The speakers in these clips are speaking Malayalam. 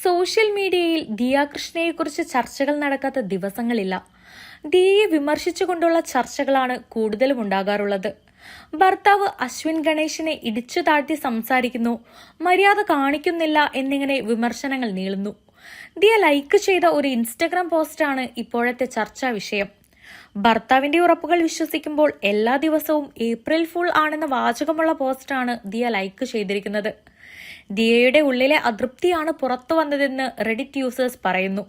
സോഷ്യൽ മീഡിയയിൽ ദിയ കൃഷ്ണയെക്കുറിച്ച് ചർച്ചകൾ നടക്കാത്ത ദിവസങ്ങളില്ല. ദിയയെ വിമർശിച്ചുകൊണ്ടുള്ള ചർച്ചകളാണ് കൂടുതലും ഉണ്ടാകാറുള്ളത്. ഭർത്താവ് അശ്വിൻ ഗണേഷിനെ ഇടിച്ചു താഴ്ത്തി സംസാരിക്കുന്നു, മര്യാദ കാണിക്കുന്നില്ല എന്നിങ്ങനെ വിമർശനങ്ങൾ നീളുന്നു. ദിയ ലൈക്ക് ചെയ്ത ഒരു ഇൻസ്റ്റഗ്രാം പോസ്റ്റാണ് ഇപ്പോഴത്തെ ചർച്ചാ വിഷയം. ഭർത്താവിന്റെ ഉറപ്പുകൾ വിശ്വസിക്കുമ്പോൾ എല്ലാ ദിവസവും ഏപ്രിൽ ഫുൾ ആണെന്ന വാചകമുള്ള പോസ്റ്റാണ് ദിയ ലൈക്ക് ചെയ്തിരിക്കുന്നത്. ദിയയുടെ ഉള്ളിലെ അതൃപ്തിയാണ് പുറത്തു വന്നതെന്ന് റെഡിറ്റ് യൂസേഴ്സ് പറയുന്നു.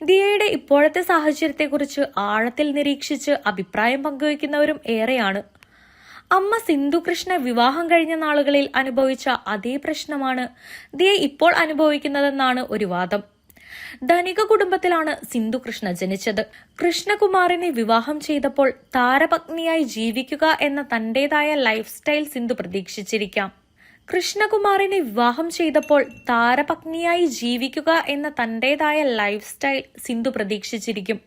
ദിയയുടെ ഇപ്പോഴത്തെ സാഹചര്യത്തെക്കുറിച്ച് ആഴത്തിൽ നിരീക്ഷിച്ച് അഭിപ്രായം പങ്കുവയ്ക്കുന്നവരും ഏറെയാണ്. അമ്മ സിന്ധു കൃഷ്ണ വിവാഹം കഴിഞ്ഞ നാളുകളിൽ അനുഭവിച്ച അതേ പ്രശ്നമാണ് ദിയ ഇപ്പോൾ അനുഭവിക്കുന്നതെന്നാണ് ഒരു വാദം. ധനിക കുടുംബത്തിലാണ് സിന്ധു കൃഷ്ണ ജനിച്ചത്. കൃഷ്ണകുമാറിനെ വിവാഹം ചെയ്തപ്പോൾ താരപത്നിയായി ജീവിക്കുക എന്ന തന്റേതായ ലൈഫ് സ്റ്റൈൽ സിന്ധു പ്രതീക്ഷിച്ചിരിക്കാം. കൃഷ്ണകുമാറിനെ വിവാഹം ചെയ്തപ്പോൾ താരപത്നിയായി ജീവിക്കുക എന്ന തന്റേതായ ലൈഫ് സ്റ്റൈൽ സിന്ധു പ്രതീക്ഷിച്ചിരിക്കും.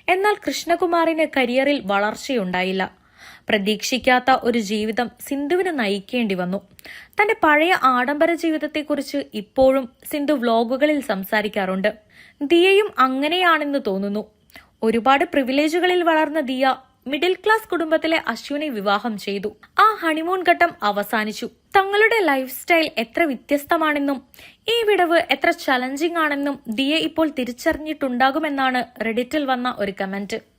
എന്നാൽ കൃഷ്ണകുമാറിന് കരിയറിൽ വളർച്ചയുണ്ടായില്ല. പ്രതീക്ഷിക്കാത്ത ഒരു ജീവിതം സിന്ധുവിന് നയിക്കേണ്ടി വന്നു. തന്റെ പഴയ ആഡംബര ജീവിതത്തെക്കുറിച്ച് ഇപ്പോഴും സിന്ധു വ്ലോഗുകളിൽ സംസാരിക്കാറുണ്ട്. ദിയയും അങ്ങനെയാണെന്ന് തോന്നുന്നു. ഒരുപാട് പ്രിവിലേജുകളിൽ വളർന്ന ദിയ മിഡിൽ ക്ലാസ് കുടുംബത്തിലെ അശ്വിനെ വിവാഹം ചെയ്തു. ആ ഹണിമൂൺ ഘട്ടം അവസാനിച്ചു. തങ്ങളുടെ ലൈഫ് സ്റ്റൈൽ എത്ര വ്യത്യസ്തമാണെന്നും ഈ വിടവ് എത്ര ചലഞ്ചിങ് ആണെന്നും ദിയ ഇപ്പോൾ തിരിച്ചറിഞ്ഞിട്ടുണ്ടാകുമെന്നാണ് റെഡിറ്റിൽ വന്ന ഒരു കമന്റ്.